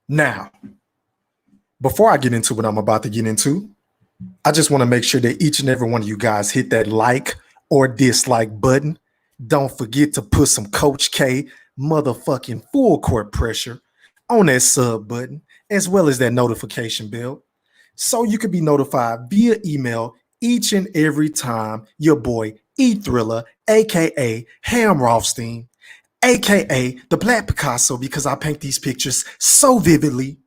Now, before I get into what I'm about to get into, I just want to make sure that each and every one of you guys hit that like or dislike button. Don't forget to put some Coach K motherfucking full court pressure on that sub button, as well as that notification bell, so you can be notified via email each and every time your boy E Thriller, aka Ham Rothstein, aka the Black Picasso, because I paint these pictures so vividly,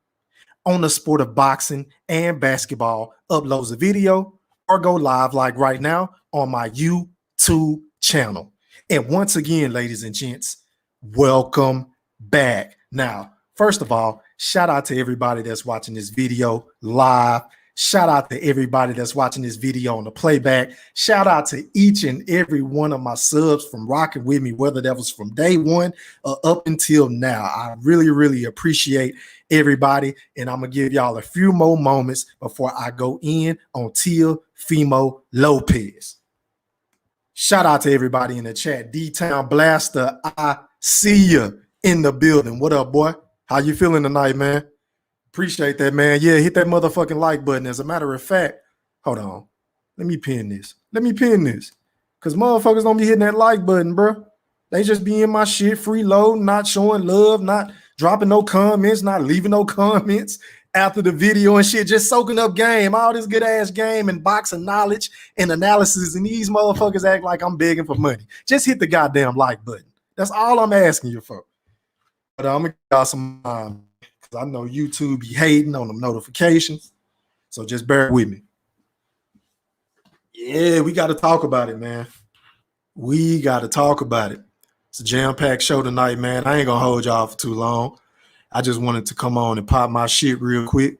on the sport of boxing and basketball, uploads a video or go live like right now on my YouTube channel. And once again, ladies and gents, welcome back. Now, first of all, shout out to everybody that's watching this video live. Shout out to everybody that's watching this video on the playback. Shout out to each and every one of my subs from rocking with me, whether that was from day one or up until now. I really, really appreciate everybody. And I'm going to give y'all a few more moments before I go in on Teofimo Lopez. Shout out to everybody in the chat. D-Town Blaster, I see you in the building. What up, boy? How you feeling tonight, man? Appreciate that, man. Yeah, hit that motherfucking like button. As a matter of fact, hold on. Let me pin this. Because motherfuckers don't be hitting that like button, bro. They just be in my shit, freeloading, not showing love, not dropping no comments, not leaving no comments after the video and shit, just soaking up game, all this good-ass game and boxing knowledge and analysis, and these motherfuckers act like I'm begging for money. Just hit the goddamn like button. That's all I'm asking you for. But I'm going to give y'all some time. I know YouTube be hating on them notifications, so just bear with me. Yeah, we got to talk about it, man. We got to talk about it. It's a jam-packed show tonight, man. I ain't going to hold y'all for too long. I just wanted to come on and pop my shit real quick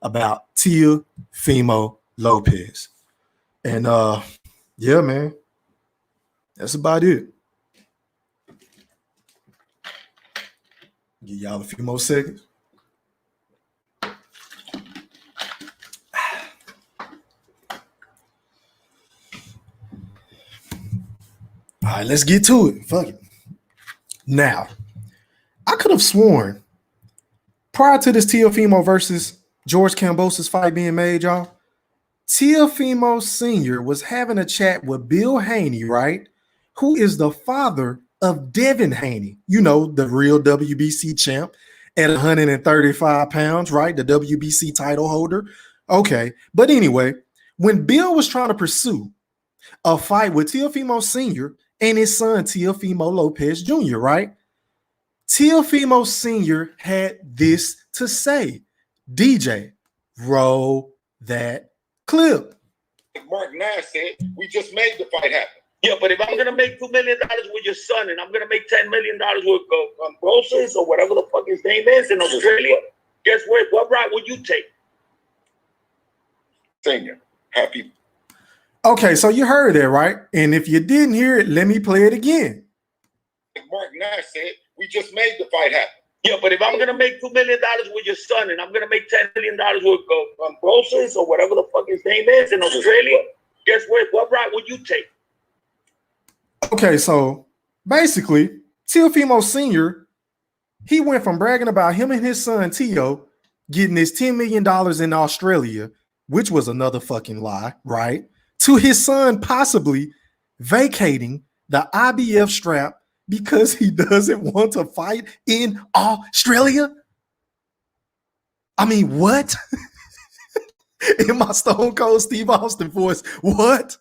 about Teofimo Lopez. And, yeah, man, that's about it. Give y'all a few more seconds. All right, let's get to it. Fuck it. Now, I could have sworn prior to this Teofimo versus George Kambosos fight being made, y'all, Teofimo Sr. was having a chat with Bill Haney, right? Who is the father of Devin Haney, you know, the real WBC champ at 135 pounds, right? The WBC title holder. Okay. But anyway, when Bill was trying to pursue a fight with Teofimo Sr. and his son, Teofimo Lopez Jr., right? Teofimo Sr. had this to say. DJ, roll that clip. Mark Nash said, we just made the fight happen. Yeah, but if I'm going to make $2 million with your son and I'm going to make $10 million with Kambosos or whatever the fuck his name is in Australia, guess what route would you take? Senior, happy. Okay, so you heard that, right? And if you didn't hear it, let me play it again. Mark Nash said, we just made the fight happen. Yeah, but if I'm going to make $2 million with your son and I'm going to make $10 million with Kambosos or whatever the fuck his name is in Australia, guess what route would you take? Okay, so basically, Teofimo Sr., he went from bragging about him and his son, Teo, getting his $10 million in Australia, which was another fucking lie, right? To his son possibly vacating the IBF strap because he doesn't want to fight in Australia. I mean, what? In my Stone Cold Steve Austin voice, what?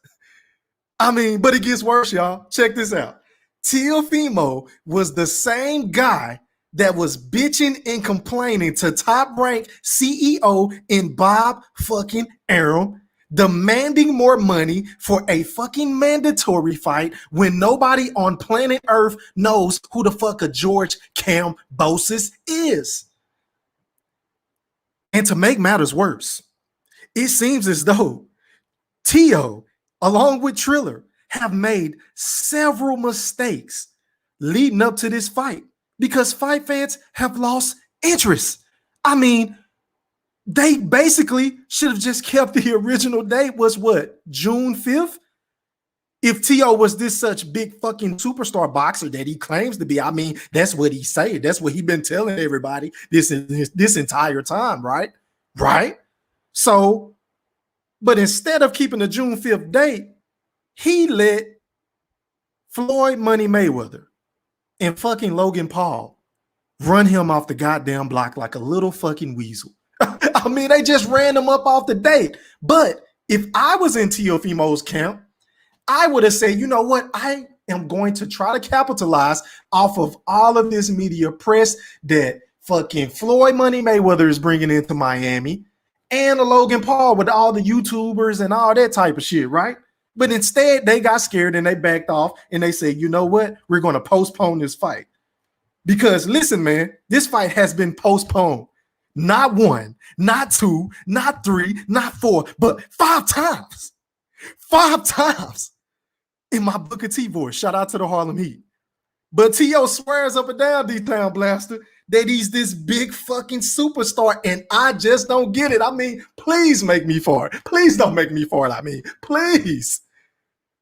I mean, but it gets worse, y'all. Check this out. Teofimo was the same guy that was bitching and complaining to top-ranked CEO in Bob fucking Arum, demanding more money for a fucking mandatory fight when nobody on planet Earth knows who the fuck a George Kambosos is. And to make matters worse, it seems as though Teo, along with Triller, have made several mistakes leading up to this fight because fight fans have lost interest. I mean, they basically should have just kept the original date was what, June 5th? If T.O. was this such big fucking superstar boxer that he claims to be, I mean, that's what he's saying. That's what he's been telling everybody this entire time, right? Right? So, but instead of keeping the June 5th date, he let Floyd Money Mayweather and fucking Logan Paul run him off the goddamn block like a little fucking weasel. I mean, they just ran him up off the date. But if I was in Teofimo's camp, I would have said, you know what? I am going to try to capitalize off of all of this media press that fucking Floyd Money Mayweather is bringing into Miami and Logan Paul with all the YouTubers and all that type of shit, right? But instead, they got scared and they backed off and they said, you know what? We're going to postpone this fight. Because listen, man, this fight has been postponed. Not one, not two, not three, not four, but 5 times. 5 times. In my Booker T voice, shout out to the Harlem Heat. But T.O. swears up and down, D-Town Blaster, that he's this big fucking superstar, and I just don't get it. I mean, please make me for it. Please don't make me for it. I mean, please.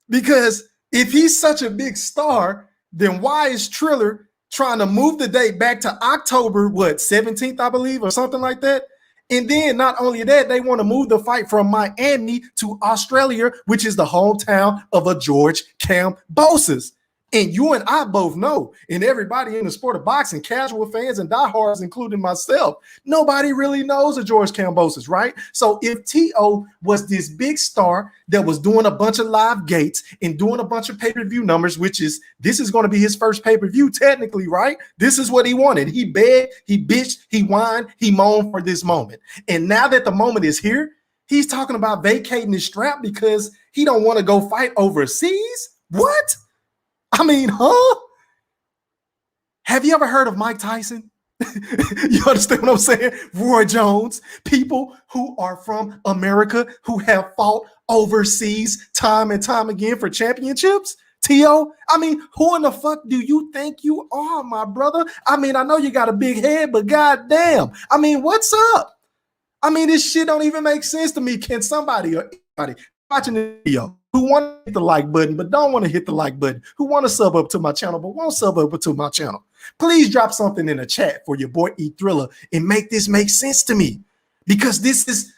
Because if he's such a big star, then why is Triller trying to move the date back to October, 17th, I believe, or something like that? And then not only that, they want to move the fight from Miami to Australia, which is the hometown of a George Kambosos. And you and I both know, and everybody in the sport of boxing, casual fans and diehards, including myself, nobody really knows a George Kambosos, right? So if T.O. was this big star that was doing a bunch of live gates and doing a bunch of pay-per-view numbers, this is going to be his first pay-per-view technically, right? This is what he wanted. He begged, he bitched, he whined, he moaned for this moment. And now that the moment is here, he's talking about vacating his strap because he don't want to go fight overseas? What? I mean, huh? Have you ever heard of Mike Tyson? You understand what I'm saying? Roy Jones, people who are from America who have fought overseas time and time again for championships. T.O., I mean, who in the fuck do you think you are, my brother? I mean, I know you got a big head, but goddamn, I mean, what's up? I mean, this shit don't even make sense to me. Can somebody or anybody watching the video who want to hit the like button but don't want to hit the like button, who want to sub up to my channel but won't sub up to my channel, please drop something in the chat for your boy E Thriller and make this make sense to me, because this is,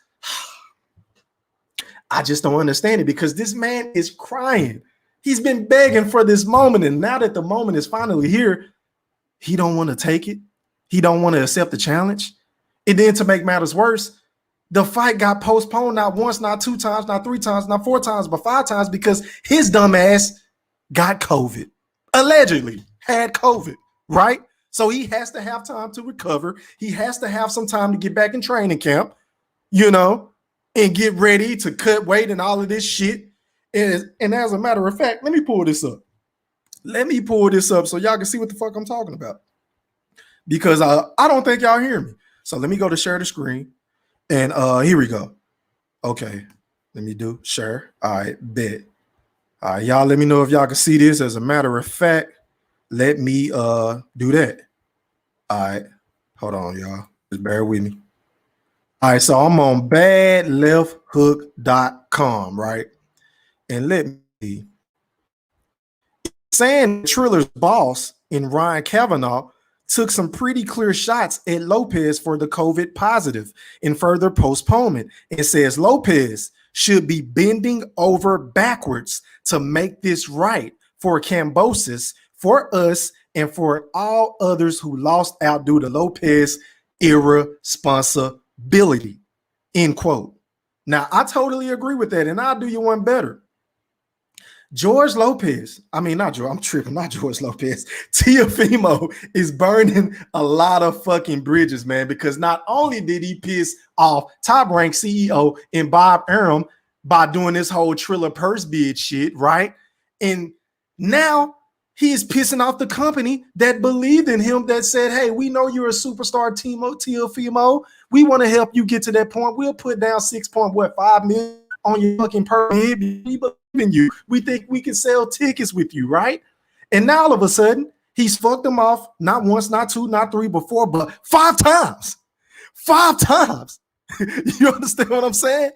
I just don't understand it, because this man is crying. He's been begging for this moment, and now that the moment is finally here, he don't want to take it. He don't want to accept the challenge. And then to make matters worse, the fight got postponed not once, not 2 times, not 3 times, not 4 times, but 5 times because his dumb ass got COVID. Allegedly had COVID, right? So he has to have time to recover. He has to have some time to get back in training camp, you know, and get ready to cut weight and all of this shit. And as a matter of fact, let me pull this up. Let me pull this up so y'all can see what the fuck I'm talking about. Because I don't think y'all hear me. So let me go to share the screen. And here we go. Okay, let me do share. All right, bet. All right, y'all let me know if y'all can see this. As a matter of fact, let me do that. All right, hold on, y'all. Just bear with me. All right, so I'm on badlefthook.com, right? And let me see. Saying Triller's boss in Ryan Kavanaugh took some pretty clear shots at Lopez for the COVID positive in further postponement, and says Lopez should be bending over backwards to make this right for Kambosos, for us, and for all others who lost out due to Lopez irresponsibility, end quote. Now, I totally agree with that, and I'll do you one better. George Lopez, I mean, not George, I'm tripping, not George Lopez. Teofimo is burning a lot of fucking bridges, man, because not only did he piss off Top Rank CEO and Bob Arum by doing this whole Triller purse bid shit, right? And now he is pissing off the company that believed in him, that said, hey, we know you're a superstar, Teofimo. We want to help you get to that point. We'll put down 6.5 million on your fucking purse bid. We believe in you. We think we can sell tickets with you, right? And now all of a sudden, he's fucked them off not once, not 2, not 3, but 4, but 5 times. 5 times. You understand what I'm saying?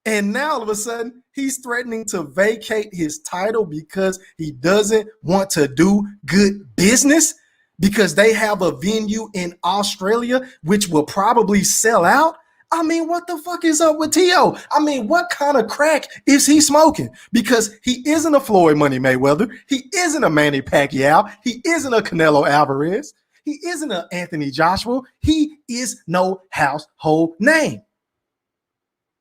And now all of a sudden, he's threatening to vacate his title because he doesn't want to do good business because they have a venue in Australia, which will probably sell out. I mean, what the fuck is up with Tio? I mean, what kind of crack is he smoking? Because he isn't a Floyd Money Mayweather. He isn't a Manny Pacquiao. He isn't a Canelo Alvarez. He isn't an Anthony Joshua. He is no household name.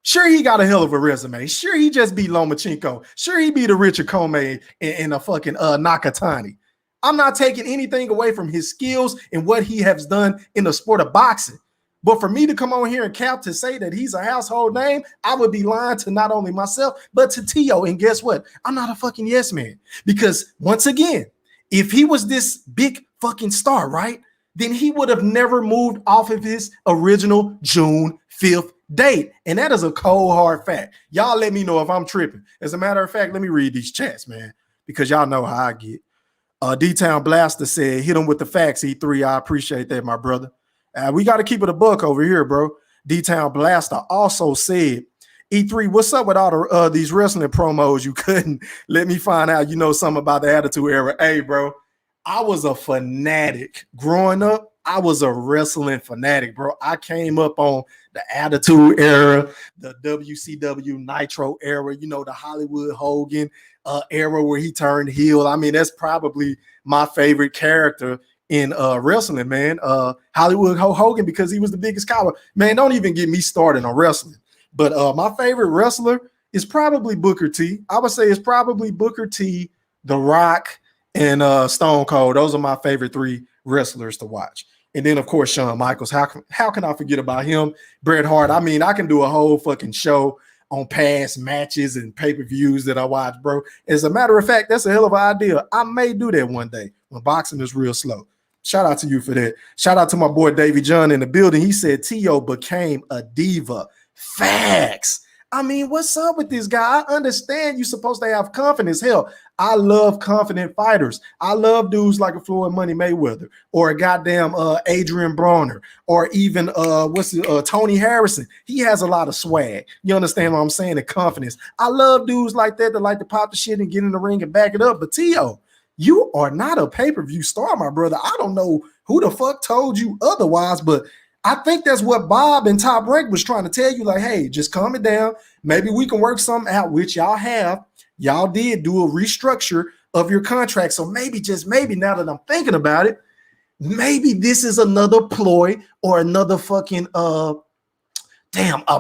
Sure, he got a hell of a resume. Sure, he just beat Lomachenko. Sure, he beat a Richard Comey in a fucking Nakatani. I'm not taking anything away from his skills and what he has done in the sport of boxing. But for me to come on here and cap to say that he's a household name, I would be lying to not only myself, but to Tio. And guess what? I'm not a fucking yes man. Because once again, if he was this big fucking star, right, then he would have never moved off of his original June 5th date. And that is a cold, hard fact. Y'all let me know if I'm tripping. As a matter of fact, let me read these chats, man, because y'all know how I get. D-Town Blaster said, hit him with the facts, E3. I appreciate that, my brother. We got to keep it a buck over here, bro. D-Town Blaster also said, E3, what's up with all these wrestling promos? You couldn't let me find out you know something about the Attitude Era. Hey, bro, I was a fanatic. Growing up, I was a wrestling fanatic, bro. I came up on the Attitude Era, the WCW Nitro era, you know, the Hollywood Hogan era where he turned heel. I mean, that's probably my favorite character in wrestling, man. Hollywood Hogan, because he was the biggest coward. Man, don't even get me started on wrestling. But my favorite wrestler is probably Booker T. I would say it's probably Booker T, The Rock, and Stone Cold. Those are my favorite three wrestlers to watch. And then, of course, Shawn Michaels. How can I forget about him? Bret Hart. I mean, I can do a whole fucking show on past matches and pay-per-views that I watch, bro. As a matter of fact, that's a hell of an idea. I may do that one day when boxing is real slow. Shout out to you for that. Shout out to my boy Davey John in the building. He said Tio became a diva. Facts. I mean, what's up with this guy? I understand you're supposed to have confidence. Hell, I love confident fighters. I love dudes like a Floyd Money Mayweather or a goddamn Adrian Broner or even Tony Harrison. He has a lot of swag. You understand what I'm saying? The confidence. I love dudes like that like to pop the shit and get in the ring and back it up. But Tio, you are not a pay-per-view star, my brother. I don't know who the fuck told you otherwise, but I think that's what Bob and Top Rank was trying to tell you, like, hey, just calm it down. Maybe we can work something out, which y'all have. Y'all did do a restructure of your contract. So maybe, just maybe, now that I'm thinking about it, maybe this is another ploy or another fucking, a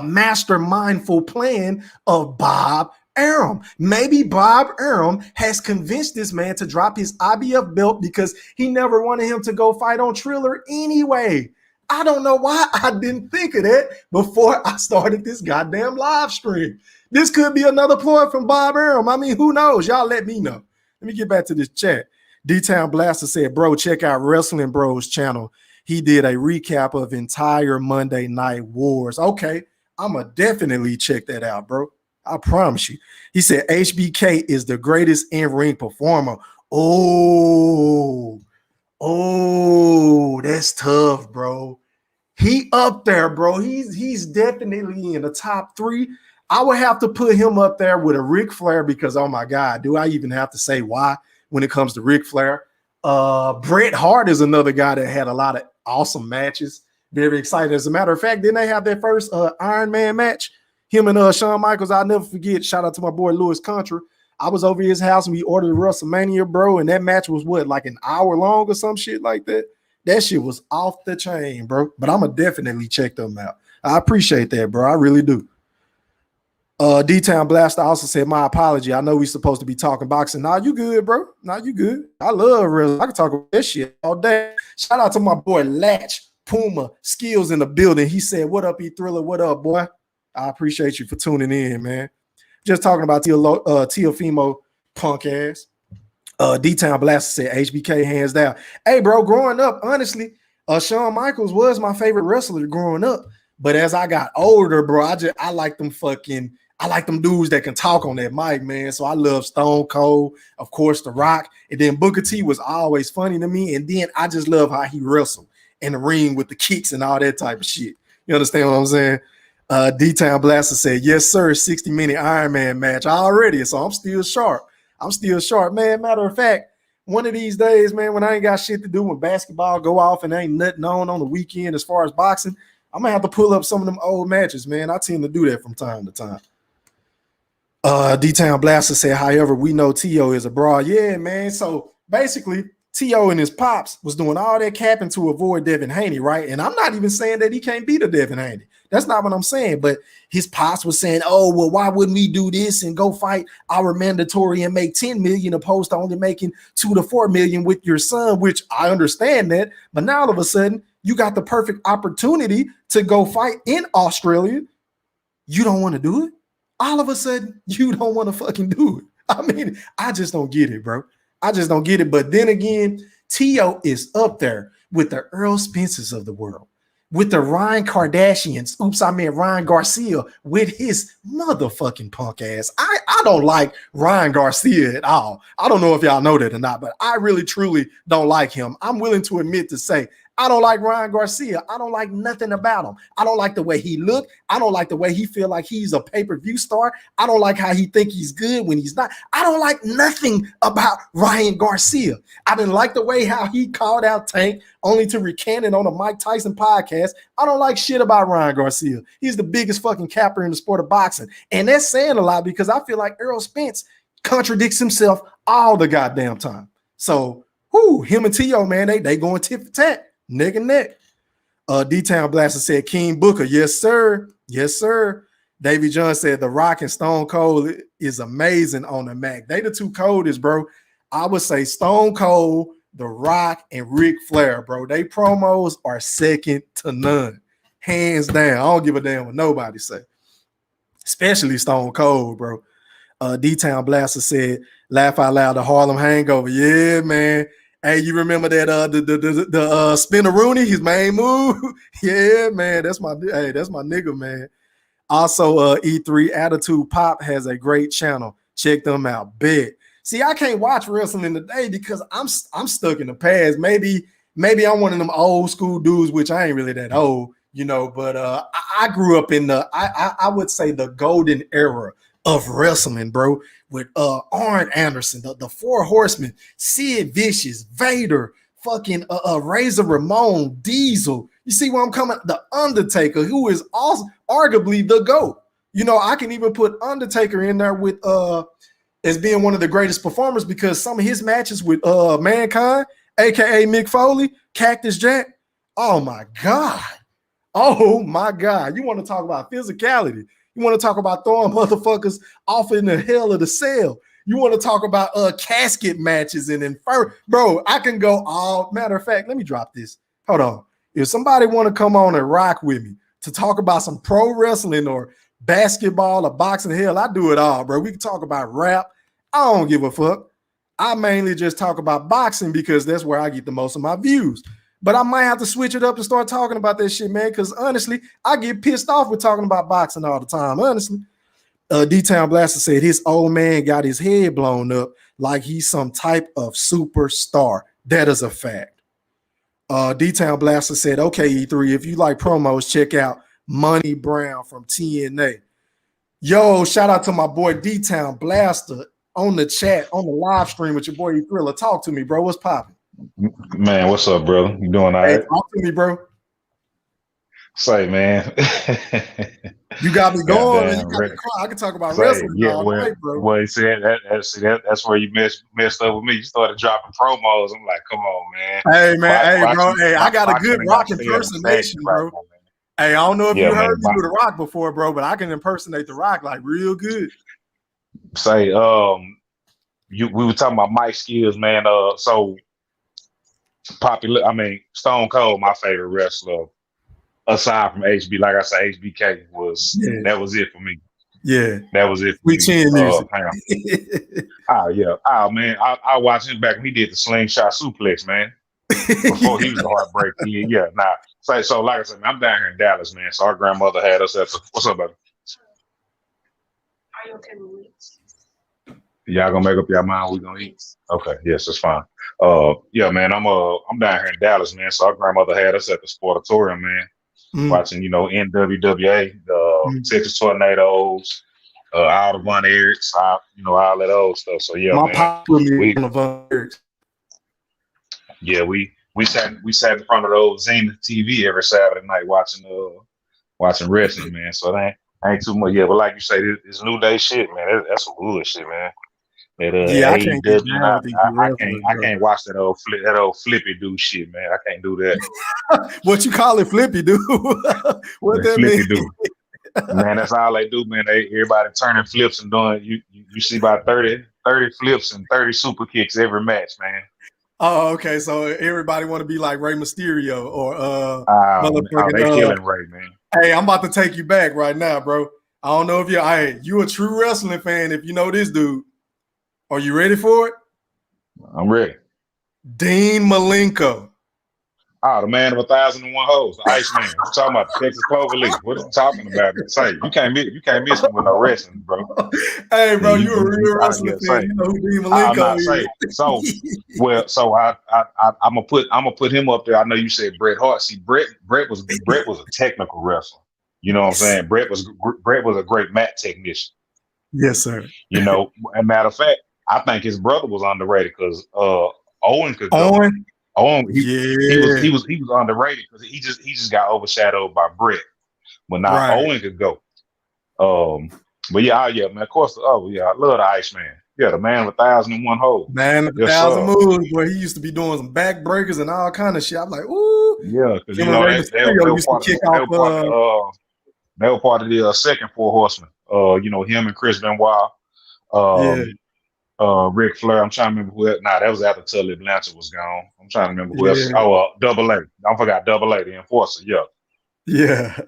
master mindful plan of Bob Arum. Maybe Bob Arum has convinced this man to drop his IBF belt because he never wanted him to go fight on Triller anyway. I don't know why I didn't think of that before I started this goddamn live stream. This could be another ploy from Bob Arum. I mean, who knows? Y'all let me know. Let me get back to this chat. D-Town Blaster said, bro, check out Wrestling Bros channel. He did a recap of entire Monday Night Wars. Okay, I'm going to definitely check that out, bro. I promise you. He said, HBK is the greatest in-ring performer. Oh, that's tough, bro. He up there, bro. He's definitely in the top three. I would have to put him up there with a Ric Flair because, oh my God, do I even have to say why when it comes to Ric Flair? Bret Hart is another guy that had a lot of awesome matches. Very excited. As a matter of fact, didn't they have their first Iron Man match? Him and Shawn Michaels, I'll never forget. Shout out to my boy Louis Contra. I was over his house and we ordered WrestleMania, bro, and that match was what, like an hour long or some shit like that? That shit was off the chain, bro. But I'm going to definitely check them out. I appreciate that, bro. I really do. D-Town Blaster also said, my apology. I know we're supposed to be talking boxing. Nah, you good, bro. Nah, you good. I love wrestling. I can talk about that shit all day. Shout out to my boy Latch Puma Skills in the building. He said, what up, E-Thriller? What up, boy? I appreciate you for tuning in, man. Just talking about Teofimo punk ass. D-Town Blaster said HBK hands down. Hey, bro, growing up, honestly, Shawn Michaels was my favorite wrestler growing up. But as I got older, bro, I like them dudes that can talk on that mic, man. So I love Stone Cold, of course, The Rock. And then Booker T was always funny to me. And then I just love how he wrestled in the ring with the kicks and all that type of shit. You understand what I'm saying? D-Town Blaster said, yes, sir, 60-minute Iron Man match already. So I'm still sharp. Man. Matter of fact, one of these days, man, when I ain't got shit to do, when basketball go off and ain't nothing on the weekend as far as boxing, I'm going to have to pull up some of them old matches, man. I tend to do that from time to time. D-Town Blaster said, however, we know T.O. is abroad. Yeah, man. So basically, T.O. and his pops was doing all that capping to avoid Devin Haney, right? And I'm not even saying that he can't beat a Devin Haney. That's not what I'm saying. But his pops was saying, oh, well, why wouldn't we do this and go fight our mandatory and make 10 million opposed to only making 2 to 4 million with your son, which I understand that. But now all of a sudden, you got the perfect opportunity to go fight in Australia. You don't want to do it? All of a sudden, you don't want to fucking do it. I mean, I just don't get it, bro. I just don't get it. But then again, T.O. is up there with the Earl Spencers of the world, with the Ryan Kardashians. Oops, I meant Ryan Garcia with his motherfucking punk ass. I don't like Ryan Garcia at all. I don't know if y'all know that or not, but I really, truly don't like him. I'm willing to admit to say, I don't like Ryan Garcia. I don't like nothing about him. I don't like the way he look. I don't like the way he feel like he's a pay-per-view star. I don't like how he think he's good when he's not. I don't like nothing about Ryan Garcia. I didn't like the way how he called out Tank only to recant it on a Mike Tyson podcast. I don't like shit about Ryan Garcia. He's the biggest fucking capper in the sport of boxing. And that's saying a lot because I feel like Errol Spence contradicts himself all the goddamn time. So, him and T.O., man, they going tit for tat. Neck and neck. D-Town Blaster said, King Booker. Yes, sir. Yes, sir. Davey John said, The Rock and Stone Cold is amazing on the Mac. They the two coldest, bro. I would say Stone Cold, The Rock, and Ric Flair, bro. They promos are second to none. Hands down. I don't give a damn what nobody say. Especially Stone Cold, bro. D-Town Blaster said, laugh out loud, the Harlem Hangover. Yeah, man. Hey, you remember that the Spinner Rooney, his main move? Yeah, man, that's my nigga, man. Also, E3 Attitude Pop has a great channel. Check them out. Bet. See, I can't watch wrestling today because I'm stuck in the past. Maybe I'm one of them old school dudes, which I ain't really that old, you know. But I grew up in the I would say the golden era of wrestling, bro. With Arn Anderson, the Four Horsemen, Sid Vicious, Vader, fucking Razor Ramon, Diesel. You see where I'm coming? The Undertaker, who is also arguably the GOAT. You know, I can even put Undertaker in there with as being one of the greatest performers because some of his matches with Mankind, aka Mick Foley, Cactus Jack. Oh my God. Oh my God. You want to talk about physicality? You want to talk about throwing motherfuckers off in the hell of the cell. You want to talk about casket matches and infer. Bro, I can go all. Matter of fact, let me drop this. Hold on. If somebody want to come on and rock with me to talk about some pro wrestling or basketball or boxing, hell, I do it all, bro. We can talk about rap. I don't give a fuck. I mainly just talk about boxing because that's where I get the most of my views. But I might have to switch it up and start talking about that shit, man, because honestly, I get pissed off with talking about boxing all the time, honestly. D-Town Blaster said his old man got his head blown up like he's some type of superstar. That is a fact. D-Town Blaster said, okay, E3, if you like promos, check out Money Brown from TNA. Yo, shout out to my boy D-Town Blaster on the chat, on the live stream with your boy E-Thriller. Talk to me, bro. What's popping? Man, what's up, brother? You doing all right? Talk to me, bro. Say, man. You got me going. You got me I can talk about wrestling all night, bro. Well, you said that's where you messed up with me. You started dropping promos. I'm like, come on, man. Hey, man. Bro. Hey, I got a good rock impersonation, bro. Hey, I don't know if you heard me do the rock before, bro, but I can impersonate the rock like real good. Say, we were talking about mic skills, man. So popular. I mean, Stone Cold, my favorite wrestler. Aside from HB, like I said, HBK that was it for me. Yeah, that was it. We chin music. Oh yeah, oh man, I watched him back when he did the slingshot suplex, man. Before he was the heartbreak. Yeah, nah. So like I said, man, I'm down here in Dallas, man. So our grandmother had us at what's up, baby? Are you okay with meat? Y'all gonna make up your mind we gonna eat? Okay, yes, that's fine. Yeah, man, I'm down here in Dallas, man. So our grandmother had us at the Sportatorium, man. watching, NWWA, Texas Tornadoes, all the Von Erichs, all that old stuff. So yeah, My man, pop put me on the Von Erichs. Yeah, we sat in front of the old Zenith TV every Saturday night watching wrestling, man. So that ain't too much. Yeah, but like you say, this New Day shit, man. That's some bullshit, man. That Yeah, I can't get AEW, down with these wrestlers, I bro. can't watch that old flippy dude shit, man. I can't do that. What you call it, flippy, dude? What that Flippy mean? dude. Man, that's all they do, man. Everybody turning flips and doing you see about 30 flips and 30 super kicks every match, man. Oh, okay. So everybody want to be like Rey Mysterio or they killing Ray, man. Hey, I'm about to take you back right now, bro. I don't know if you a true wrestling fan if you know this dude. Are you ready for it? I'm ready. Dean Malenko. Oh, the man of 1,001 hoes, the Iceman. I'm talking about the Texas Cloverleaf. What are you talking about? Say, you can't miss me with no wrestling, bro. Hey, bro, you a real wrestling fan. You know who Dean Malenko is. So, I'm gonna put him up there. I know you said Bret Hart. See, Bret was a technical wrestler. You know what I'm saying? Bret was a great mat technician. Yes, sir. As a matter of fact, I think his brother was underrated because Owen could go. Owen, he was underrated because he just got overshadowed by Bret. But now Owen could go. But yeah, man. Of course, I love the Iceman. Yeah, the man of 1,001 hoes. Man of 1,000 moves, boy. He used to be doing some back breakers and all kind of shit. I'm like, ooh. Yeah, because they were part of the second Four Horsemen. Him and Chris Benoit. Ric Flair. I'm trying to remember who. That was after Tully Blanchard was gone. I'm trying to remember who else. Double A. I forgot Double A, the Enforcer. Yeah. Yeah.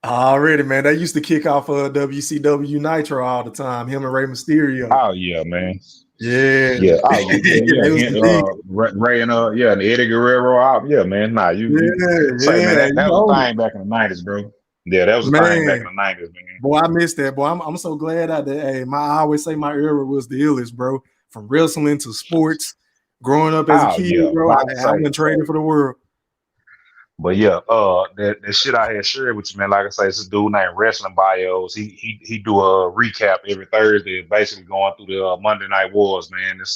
Already, man. They used to kick off WCW Nitro all the time. Him and Rey Mysterio. Oh yeah, man. Yeah. Yeah. Oh, yeah. Ray and and Eddie Guerrero. Yeah, man. Nah, man, that was a thing back in the 90s, bro. Yeah, that was a thing back in the 90s, man. Boy, I missed that. Boy, I'm so glad I always say my era was the illest, bro. From wrestling to sports, growing up as a kid, bro. I went trading for the world. But yeah, that shit I had shared with you, man. Like I say, it's a dude named Wrestling Bios. He do a recap every Thursday, basically going through the Monday Night Wars, man. It's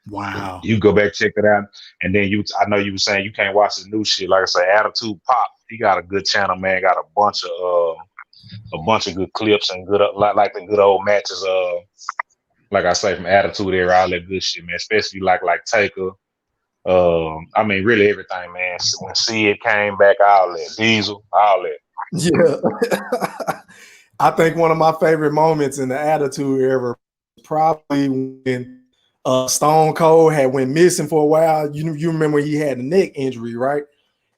wow. You go back, check it out, and then I know you were saying you can't watch the new shit. Like I say, Attitude Pop. He got a good channel, man. Got a bunch of good clips and good like the good old matches. Like I say, from Attitude Era, all that good shit, man. Especially like Taker. I mean, really everything, man. When Sid came back, all that Diesel, all that. Yeah, I think one of my favorite moments in the Attitude Era probably when Stone Cold had went missing for a while. You remember he had a neck injury, right?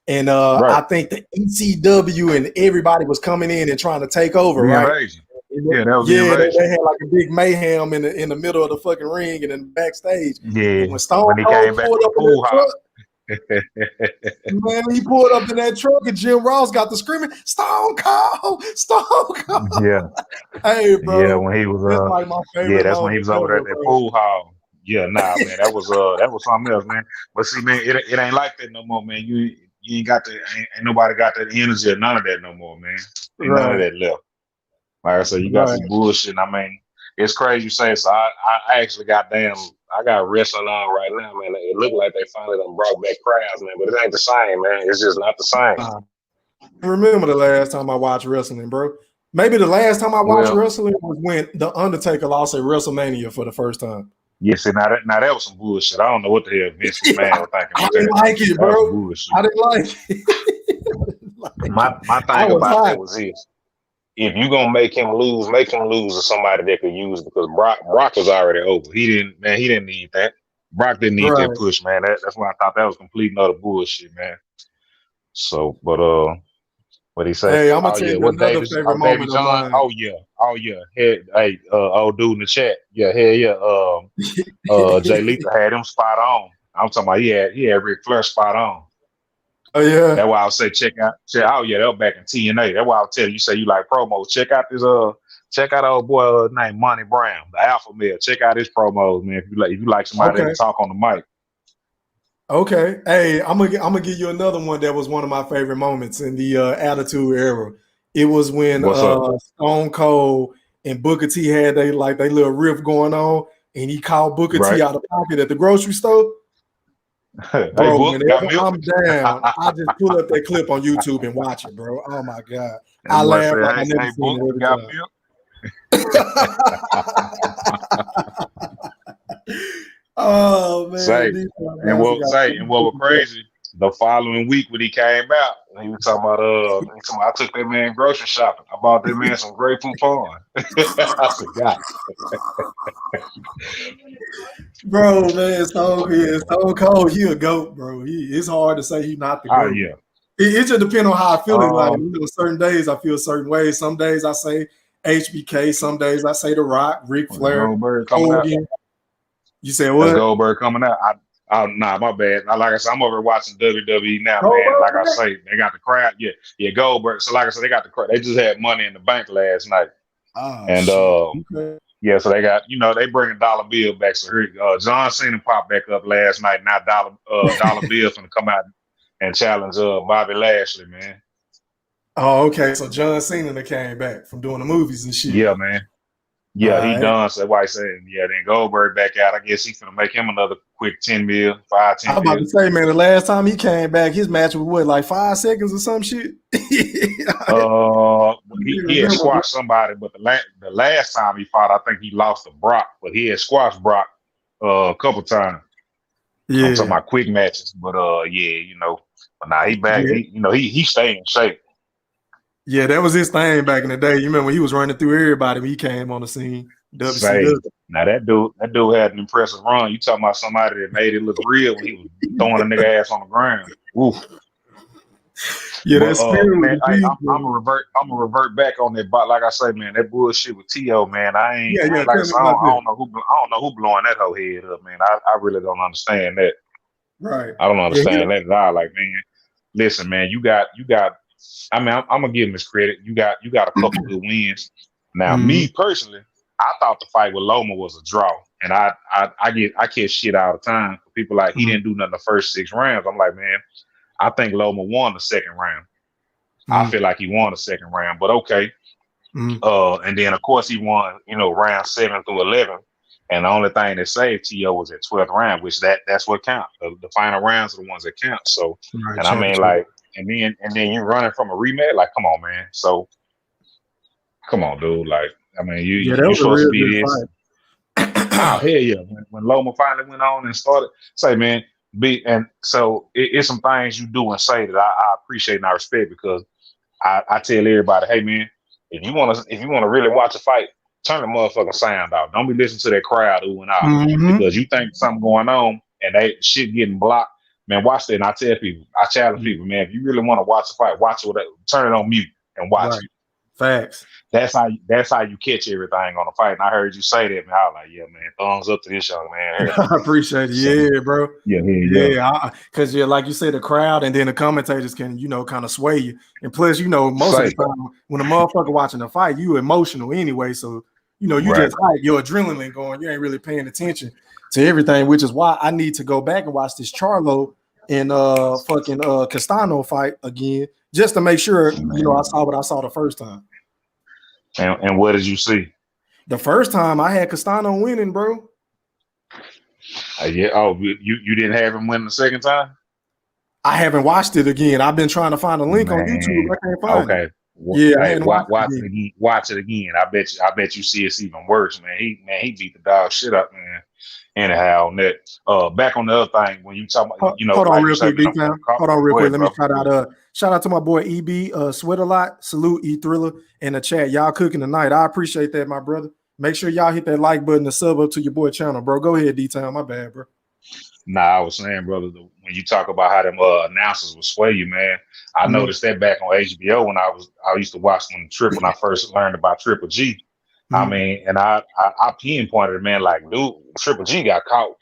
And I think the ECW and everybody was coming in and trying to take over, right? Yeah, that was the invasion. They had like a big mayhem in the middle of the fucking ring and in the backstage. Yeah, and when Stone Cold pulled up in that truck, man, he pulled up in that truck and Jim Ross got the screaming, Stone Cold. Yeah. Hey, bro. Yeah, when he was like my favorite that's when he was over there at that pool hall. Yeah, nah, man, that was something else, man. But see, man, it ain't like that no more, man. You ain't got ain't nobody got that energy or none of that no more, man. Ain't none of that left. Like I said, you got some bullshit. I mean, it's crazy you say. So I actually got wrestling on right now, man. It looked like they finally done brought back crowds, man. But it ain't the same, man. It's just not the same. I remember the last time I watched wrestling, bro. Maybe the last time I watched wrestling was when The Undertaker lost at WrestleMania for the first time. Yeah, see, now that was some bullshit. I don't know what the hell Vince McMahon was thinking. I didn't like it, bro. I didn't like it. My thing about that was this. If you gonna make him lose to somebody that could use, because Brock was already over. He didn't need that. Brock didn't need that push, man. That's why I thought that was complete and utter bullshit, man. So, but what he say? Hey, I'm gonna tell you another favorite moment of mine. Oh yeah. Hey, old dude in the chat. Yeah, hell yeah. Jay Lethal had him spot on. I'm talking about he had Ric Flair spot on. Oh yeah. That's why I'll say check out. Oh yeah, that was back in TNA. That's why I'll tell you say you like promos. Check out old boy named Monty Brown, the Alpha Male. Check out his promos, man. If you like somebody that can talk on the mic. Okay. Hey, I'm gonna give you another one that was one of my favorite moments in the Attitude Era. It was when What's up? Stone Cold and Booker T had they little riff going on, and he called Booker T Right. out of pocket at the grocery store. Hey, Bro, Book, got whenever milk? I'm down, I just pull up that clip on YouTube and watch it, bro. Oh my god, That I boy laugh said, like I never hey, seen Book, it you every got time. milk? Oh man, Say, these and guys what got say, and what was crazy, the following week when he came out, he was talking about I took that man grocery shopping. I bought that man some grapefruit corn. I said, God. bro, man, Stone Cold, he a goat, bro. It's hard to say he's not the Oh goat. yeah. It just depends on how I feel. Like, Um, certain days I feel certain ways. Some days I say HBK. Some days I say The Rock, Ric when Flair, Goldberg coming out. Hogan. You said That's what? Goldberg coming out. Nah, my bad. Like I said, I'm over watching WWE now, man. Like I Goldberg? say, they got the crowd. Yeah, Goldberg. So like I said, they got the crowd. They just had Money in the Bank last night, Oh and shit. Okay. yeah, so they got they bringing Dollar Bill back. So here, John Cena popped back up last night. Now Dollar Bill finna come out and challenge Bobby Lashley, man. Oh, okay. So John Cena that came back from doing the movies and shit. Yeah, man. All Yeah, he right. done. So that's why he said, yeah, then Goldberg back out. I guess he's gonna make him another quick 10 mil, 5, I 10 was about mil. to say, man, the last time he came back, his match was what, like 5 seconds or some shit? I He had remember, bro. squashed somebody, but the last time he fought, I think he lost to Brock, but he had squashed Brock a couple times. I'm talking Yeah. about quick matches, but yeah, but now he back. Yeah. He stay in shape. Yeah, that was his thing back in the day. You remember when he was running through everybody when he came on the scene. Say WCW. now that dude had an impressive run. You talking about somebody that made it look real when he was throwing a nigga ass on the ground. Oof. Yeah, But that spirit was man, a beast, I'm bro. gonna revert. I'm gonna revert back on that. But like I say, man, that bullshit with T.O., man, Yeah, I yeah. ain't like I Tell me said, about I that. don't know who blowing that whole head up, man. I really don't understand that. Right. I don't Yeah, understand that at all. Like, man, listen, man, you got. I mean, I'm gonna give him his credit. You got a couple good wins. Now, me personally, I thought the fight with Loma was a draw, and I catch shit all the time for people like he didn't do nothing the first 6 rounds. I'm like, man, I think Loma won the second round. I feel like he won the second round, but okay. And then of course he won, round 7 through 11. And the only thing that saved T.O. was that 12th round, which that's what counts. The final rounds are the ones that count. So, right, and I mean, championship. like, and then you're running from a rematch. Like, come on, man. So, come on, dude. Like, I mean, Yeah, that you was a supposed to real be good this. fight. Oh hell yeah! When Loma finally went on and started, say, man, so it's some things you do and say that I appreciate and I respect because I tell everybody, hey man, if you want to really watch a fight, turn the motherfucking sound off. Don't be listening to that crowd oohing out because you think something going on and they shit getting blocked. Man, watch that. And I challenge people, man, if you really want to watch a fight, watch it. Turn it on mute and watch Right. it. Facts. That's how you catch everything on the fight. And I heard you say that, man. I was like, yeah, man, thumbs up to this young man. I appreciate it. So, Yeah, bro. yeah. Because like you said, the crowd and then the commentators can, kind of sway you. And plus, most of the time when a motherfucker watching the fight, you emotional anyway. So, you Right. just hype, your adrenaline going. You ain't really paying attention to everything, which is why I need to go back and watch this Charlo and fucking Castano fight again, just to make sure, I saw what I saw the first time. And what did you see? The first time I had Castano winning, bro. Yeah. Oh, you didn't have him win the second time? I haven't watched it again. I've been trying to find a link on YouTube. I can't find it. Yeah, I hadn't watched it again. Watch it again. I bet you see it's even worse, man. He beat the dog shit up, man. Anyhow, on that back on the other thing when you talk about hold on like real quick, B-Town. Hold on real quick. Let me shout out to my boy EB Sweat a Lot. Salute E Thriller in the chat. Y'all cooking tonight. I appreciate that, my brother. Make sure y'all hit that like button and sub up to your boy channel, bro. Go ahead, D-Town. My bad, bro. Nah, I was saying, brother, when you talk about how them announcers will sway you, man, I noticed that back on HBO when I used to watch when I first learned about Triple G. I mean, and I pinpointed it, man, like, dude, Triple G got caught.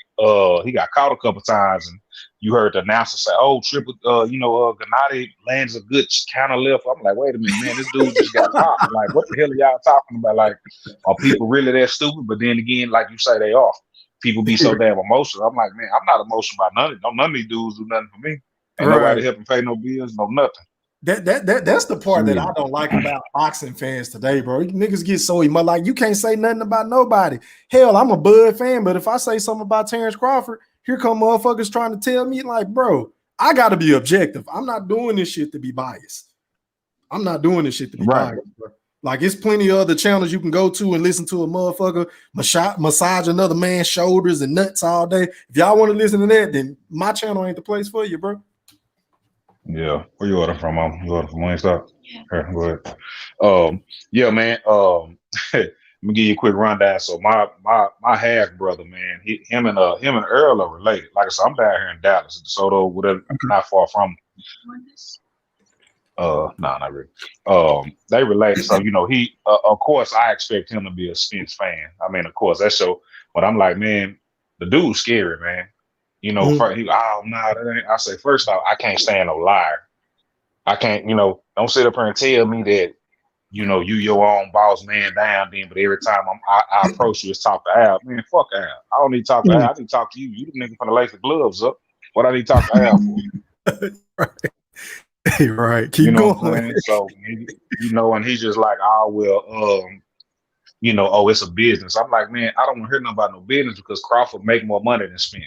He got caught a couple times, and you heard the announcer say, "Oh, Gennady lands a good counter lift." I'm like, wait a minute, man, this dude just got caught. I'm like, what the hell are y'all talking about? Like, are people really that stupid? But then again, like you say, they are. people be so damn emotional. I'm like, man, I'm not emotional about none of these dudes do nothing for me. Ain't Right. nobody helping pay no bills, no nothing. That's the part that Shit. I don't like about boxing fans today, bro. Niggas get so emotional. Like, you can't say nothing about nobody. Hell, I'm a Bud fan, but if I say something about Terrence Crawford, here come motherfuckers trying to tell me, like, bro, I got to be objective. I'm not doing this shit to be biased. Biased, bro. Like, it's plenty of other channels you can go to and listen to a motherfucker massage another man's shoulders and nuts all day. If y'all want to listen to that, then my channel ain't the place for you, bro. Yeah, where you order from? You order from Wingstop? Here, go ahead. Yeah, man. Let me give you a quick rundown. So my half brother, man, him and Earl are related. Like I said, I'm down here in Dallas, DeSoto, whatever, not far from. No, not really. They related. So he, of course, I expect him to be a Spence fan. I mean, of course, that's so. But I'm like, man, the dude's scary, man. First, that ain't. I say, first off, I can't stand no liar. I can't, don't sit up here and tell me that, you your own boss man down then, but every time I approach you, it's talk to Al. Man, fuck Al. I don't need to talk to Al. I need to talk to you. You the nigga from the lace the gloves up. What I need to talk to Al for? Right. Keep going. So, and he's just like, oh, well, it's a business. I'm like, man, I don't want to hear nothing about no business because Crawford make more money than Spence.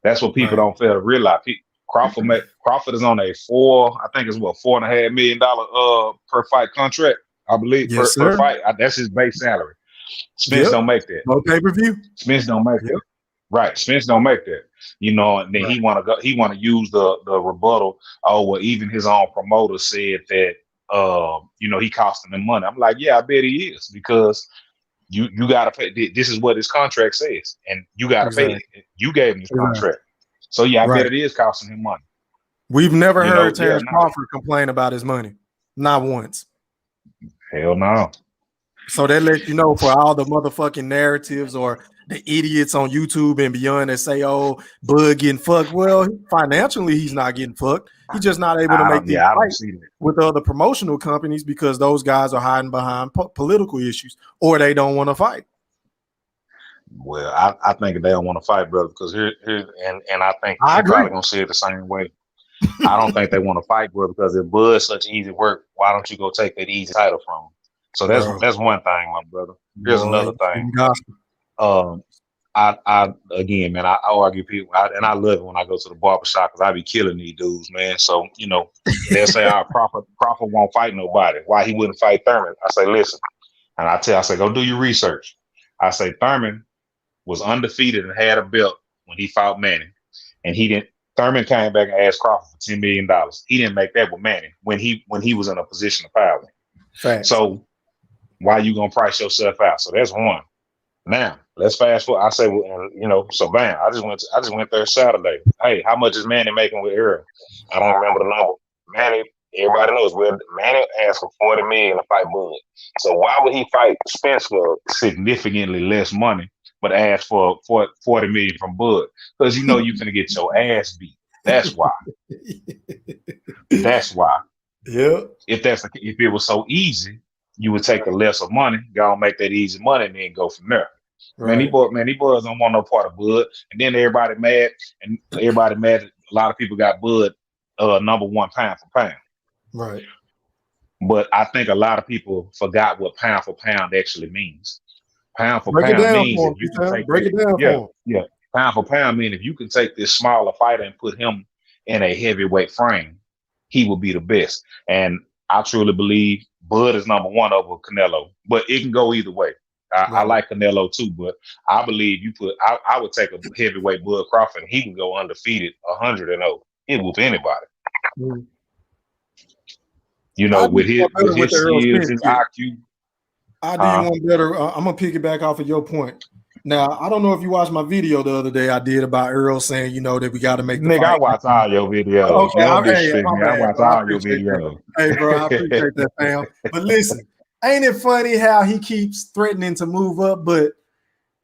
That's what people don't fail to realize. Crawford is on a $4.5 million per fight contract, I believe, per fight. That's his base salary. Spence don't make that. No pay-per-view. Spence don't make that. Right. Spence don't make that. And then he want to use the rebuttal. Oh, well, even his own promoter said that he costing him money. I'm like, yeah, I bet he is, because you gotta pay. This is what his contract says, and you gotta pay it. You gave him his contract. So yeah, I bet it is costing him money. We've never heard Terrence Crawford complain about his money. Not once. Hell no. So that lets you know, for all the motherfucking narratives or the idiots on YouTube and beyond that say, oh, Bud getting fucked. Well, financially, he's not getting fucked. He's just not able to make these fights with other promotional companies because those guys are hiding behind political issues, or they don't want to fight. Well, I think they don't want to fight, brother, because and I think you're probably gonna say it the same way. I don't think they want to fight, brother, because if Bud's such easy work, why don't you go take that easy title from him? So that's one thing, my brother. Here's another thing. I again, man, I argue people, and I love it when I go to the barbershop because I be killing these dudes, man. So they'll say, Crawford won't fight nobody. Why he wouldn't fight Thurman? I say, listen, and I say, go do your research. I say Thurman was undefeated and had a belt when he fought Manning, and he didn't. Thurman came back and asked Crawford for $10 million. He didn't make that with Manning when he was in a position of power. Facts. So why you gonna price yourself out? So that's one. Now let's fast forward. I say, so bam, I just went there Saturday. Hey, how much is Manning making with Arum? I don't remember the number. Manning, everybody knows. Well, Manning asked for $40 million to fight Bud. So why would he fight Spence for significantly less money, but ask for $40 million from Bud? Because you're gonna get your ass beat. That's why. That's why. Yeah. If it was so easy, you would take the lesser money, go and make that easy money, and then go from there. Right. Man, these boys don't want no part of Bud. And then everybody mad. A lot of people got Bud number one pound for pound. Right. But I think a lot of people forgot what pound for pound actually means. Pound for pound means if you can take break it down. Yeah. Pound for pound means if you can take this smaller fighter and put him in a heavyweight frame, he will be the best. And I truly believe Bud is number one over Canelo, but it can go either way. I like Canelo too, but I believe I would take a heavyweight Bud Crawford and he can go undefeated 100-0. He'll whoop anybody. Mm. With his skills, his IQ. I do you one better. I'm gonna piggyback off of your point. Now, I don't know if you watched my video the other day I did about Earl saying, that we got to make the fight. I watch all your videos. Okay, I watch all your videos. Hey, bro, I appreciate that, fam. But listen, ain't it funny how he keeps threatening to move up? But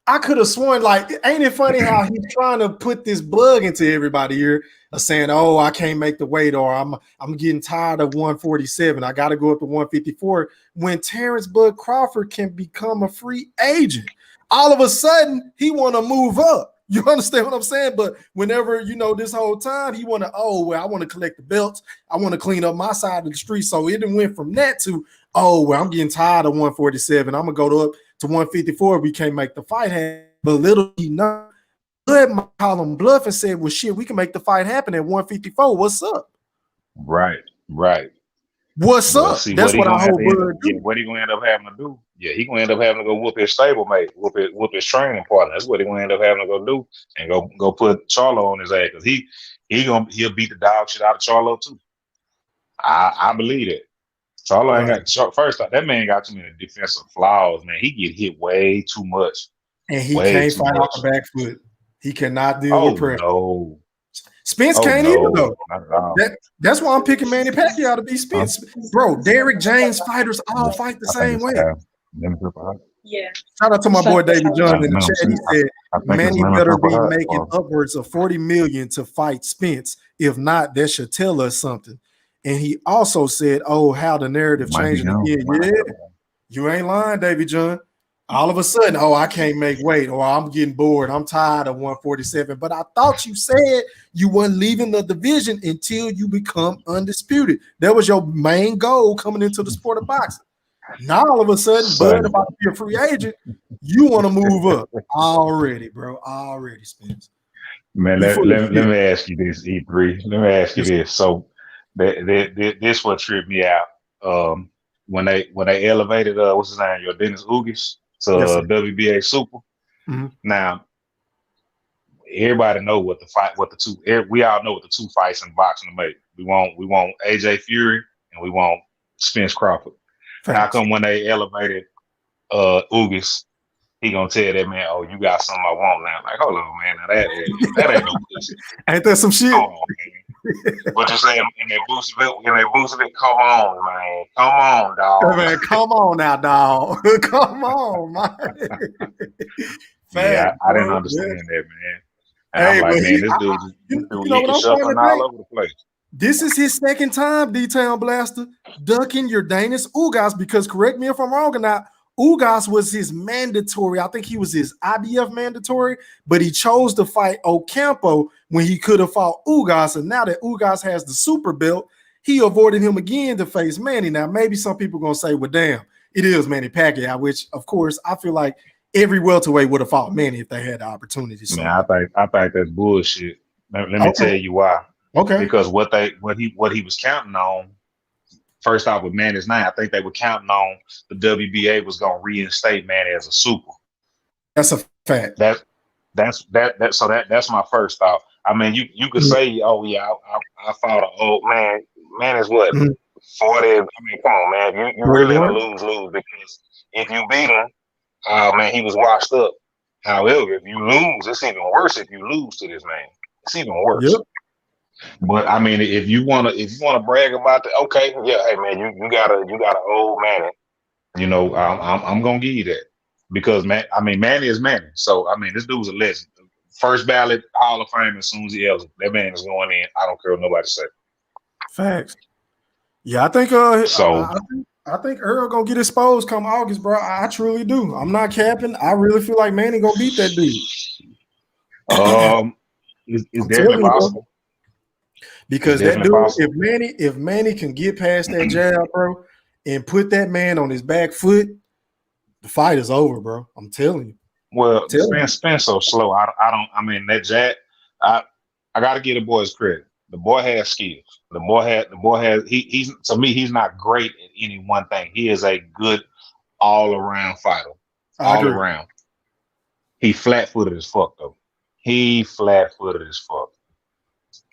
I could have sworn, ain't it funny how he's trying to put this bug into everybody here, saying, "Oh, I can't make the weight," or "I'm getting tired of 147. I got to go up to 154." When Terrence Bud Crawford can become a free agent. All of a sudden, he want to move up. You understand what I'm saying? But whenever, this whole time, he want to, I want to collect the belts. I want to clean up my side of the street. So it went from that to, I'm getting tired of 147. I'm going to go up to 154 if we can't make the fight happen. But little he know, Bud might call him bluff and said, well, shit, we can make the fight happen at 154. What's up? Right. What's up? See, that's what I hope Bud do. What he gonna end up having to do? Yeah, he gonna end up having to go whoop his stablemate, whoop his training partner. That's what he gonna end up having to go do, and go put Charlo on his ass, because he'll beat the dog shit out of Charlo too. I believe it. Charlo ain't got first off, that man got too many defensive flaws, man. He get hit way too much. And he can't fight off the back foot. He cannot deal with pressure. No. Spence can't either, though. That's why I'm picking Manny Pacquiao to be Spence. Bro, Derrick James fighters all fight the same way. Yeah. Shout out to my boy David John in the chat. He said Manny better be making upwards of $40 million to fight Spence. If not, that should tell us something. And he also said, how the narrative changing again. Yeah, you ain't lying, David John. All of a sudden, I can't make weight, or I'm getting bored. I'm tired of 147. But I thought you said you weren't leaving the division until you become undisputed. That was your main goal coming into the sport of boxing. Now all of a sudden, Bud about to be a free agent, you want to move up already, bro. Already, Spence. Man, let me ask you this, E3. Let me ask you this. So this what tripped me out. When they elevated what's his name, your Dennis Ugis to WBA Super. Mm-hmm. Now, everybody know we all know what the two fights in boxing make. We want AJ Fury and we want Spence Crawford. How come when they elevated Ugis, he gonna tell that man, you got something I want now? Like, hold on, man. Now that ain't no pussy. Ain't that some shit? Hold on, man. What you saying in that Booseville? Come on, man. Come on, dog. Man, come on now, dog. Come on, man. I didn't understand that, man. And I'm like, man, this dude licking shuffling all over the place. This is his second time, D-Town Blaster, ducking your Danish Ugas, because correct me if I'm wrong or not, Ugas was his mandatory. I think he was his IBF mandatory, but he chose to fight Ocampo when he could have fought Ugas. And now that Ugas has the super belt, he avoided him again to face Manny. Now, maybe some people are going to say, well, damn, it is Manny Pacquiao, which, of course, I feel like every welterweight would have fought Manny if they had the opportunity. So. Man, I think that's bullshit. Let me tell you why. Okay. Because what he was counting on, first off with Manny's name, I think they were counting on the WBA was gonna reinstate Manny as a super. That's a fact. That's my first thought. I mean, you could say, I fought an old man. Man is what 40. I mean, come on, man. You really gonna lose because if you beat him, man, he was washed up. However, if you lose, it's even worse. If you lose to this man, it's even worse. Yep. But I mean, if you wanna brag about that, okay, yeah, hey man, you got an old Manny. I'm gonna give you that because Manny is Manny. So I mean, this dude's a legend. First ballot Hall of Fame as soon as he eligible. That man is going in. I don't care what nobody say. Facts. Yeah, I think I think Earl gonna get exposed come August, bro. I truly do. I'm not capping. I really feel like Manny gonna beat that dude. Is definitely possible. Because that dude, if Manny can get past that jab, bro, and put that man on his back foot, the fight is over, bro. I'm telling you. Well, Spence so slow. That jab. I got to give the boys credit. The boy has skills. The boy has. He's to me. He's not great at any one thing. He is a good all around fighter. All around. He flat footed as fuck though.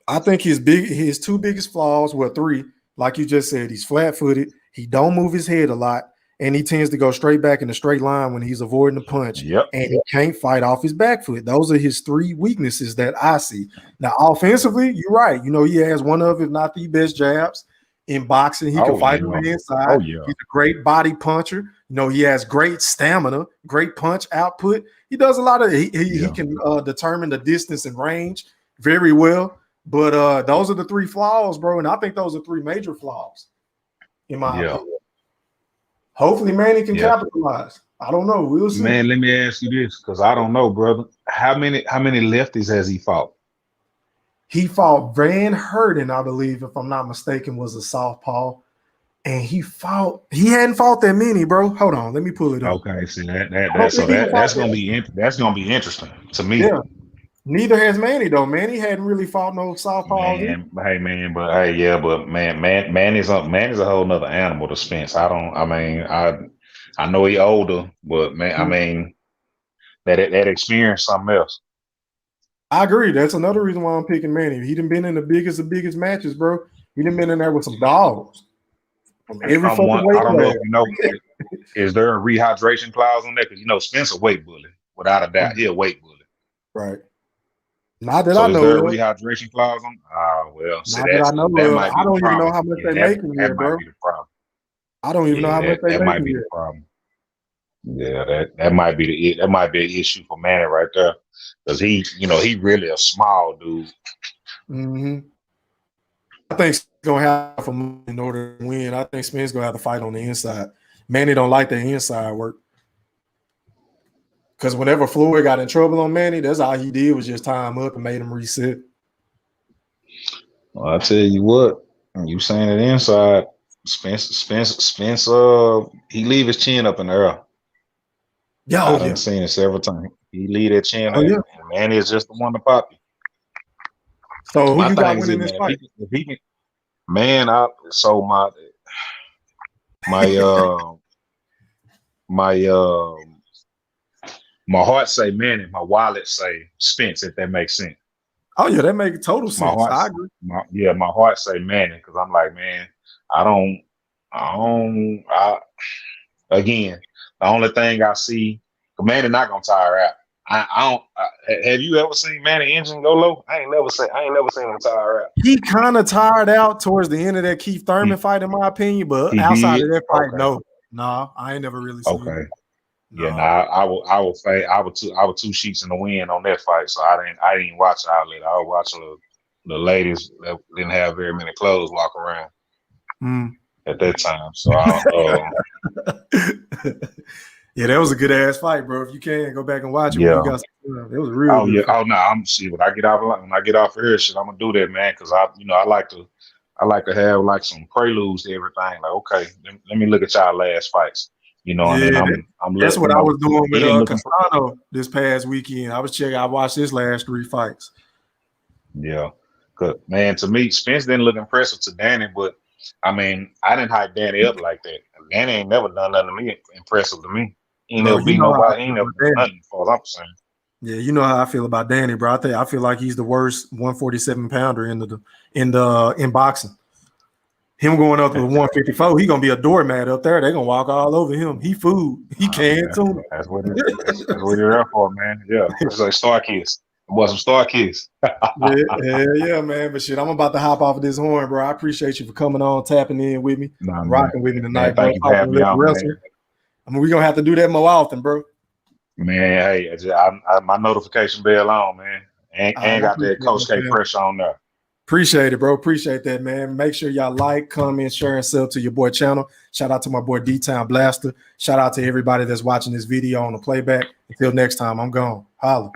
I think his two biggest flaws were three. Like you just said, he's flat-footed. He don't move his head a lot, and he tends to go straight back in a straight line when he's avoiding the punch. Yep. And he can't fight off his back foot. Those are his three weaknesses that I see. Now, offensively, you're right. He has one of, if not the best jabs in boxing. He can fight on the inside. He's a great body puncher. He has great stamina, great punch output. He does a lot of. He can determine the distance and range very well. But those are the three flaws, bro, and I think those are three major flaws in my opinion. Hopefully, Manny can capitalize. I don't know. We'll see. Man, let me ask you this, because I don't know, brother. How many lefties has he fought? He fought Van Herden, I believe, if I'm not mistaken, was a southpaw. And he hadn't fought that many, bro. Hold on, let me pull it up. Okay, see that's gonna be interesting to me. Yeah. Neither has Manny though. Manny hadn't really fought no southpaws. Manny's a whole nother animal to Spence. I know he older, but man, I mean that experience something else. I agree. That's another reason why I'm picking Manny. He done been in the biggest matches, bro. He done been in there with some dogs. From every fucking weight I don't know class. if you know, is there a rehydration clause on that? Because Spence a weight bully, without a doubt. He a weight bully. Right. Not that so I know. Is there a rehydration clause on? Well, see, that I know. That I don't even know how much they making here, bro. That might be the problem. I don't even know how much they making. That might be the problem. Yeah, that might be an issue for Manny right there, because he really a small dude. Mm-hmm. I think he's gonna have to in order to win. I think Spence gonna have to fight on the inside. Manny don't like the inside work. Because whenever Floyd got in trouble on Manny, that's all he did was just tie him up and made him reset. Well, I tell you what, you saying it inside, Spence, he leave his chin up in the air. Yeah, I've seen it several times. He leave that chin up, and Manny is just the one to pop you. So who you got winning this fight? If he can, man, my heart say Manny, my wallet say Spence, if that makes sense. Oh yeah, that makes total sense. I agree. My heart say Manny, because I'm like, man, again, the only thing I see, Manny not gonna tire out. Have you ever seen Manny engine go low? I ain't never seen him tire out. He kind of tired out towards the end of that Keith Thurman fight, in my opinion. But outside of that fight, no, I ain't never really seen him. Yeah, I was two sheets in the wind on that fight, so I didn't watch the outlet. I was watching the ladies that didn't have very many clothes walk around at that time. So yeah, that was a good ass fight, bro. If you can go back and watch it, yeah, it was real. Good fight. I'm see when I get off of here, shit, I'm gonna do that, man, because I like to have like some preludes to everything. Like, okay, let me look at y'all last fights. And then that's what I was doing with Castano this past weekend. I watched his last 3 fights. Yeah, good man. To me, Spence didn't look impressive to Danny, but I mean, I didn't hype Danny up like that. Danny ain't never done nothing to me impressive to me. He never beat nobody. He ain't never done nothing, as far as I'm concerned. Yeah, you know how I feel about Danny, bro. I feel like he's the worst 147 pounder in boxing. Him going up to 154, he gonna be a doormat up there. They gonna walk all over him. He food. He can't too. That's what you're there for, man. Yeah, it's like Star Kids. It was some Star Kids. yeah, man. But shit, I'm about to hop off of this horn, bro. I appreciate you for coming on, tapping in with me, rocking with me tonight, bro. Thank you for having me on, man. I mean, we're gonna have to do that more often, bro. Man, hey, my notification bell on, man. And got that Coach K pressure on there. Appreciate it, bro. Appreciate that, man. Make sure y'all like, comment, share, and sub to your boy channel. Shout out to my boy D-Town Blaster. Shout out to everybody that's watching this video on the playback. Until next time, I'm gone. Holla.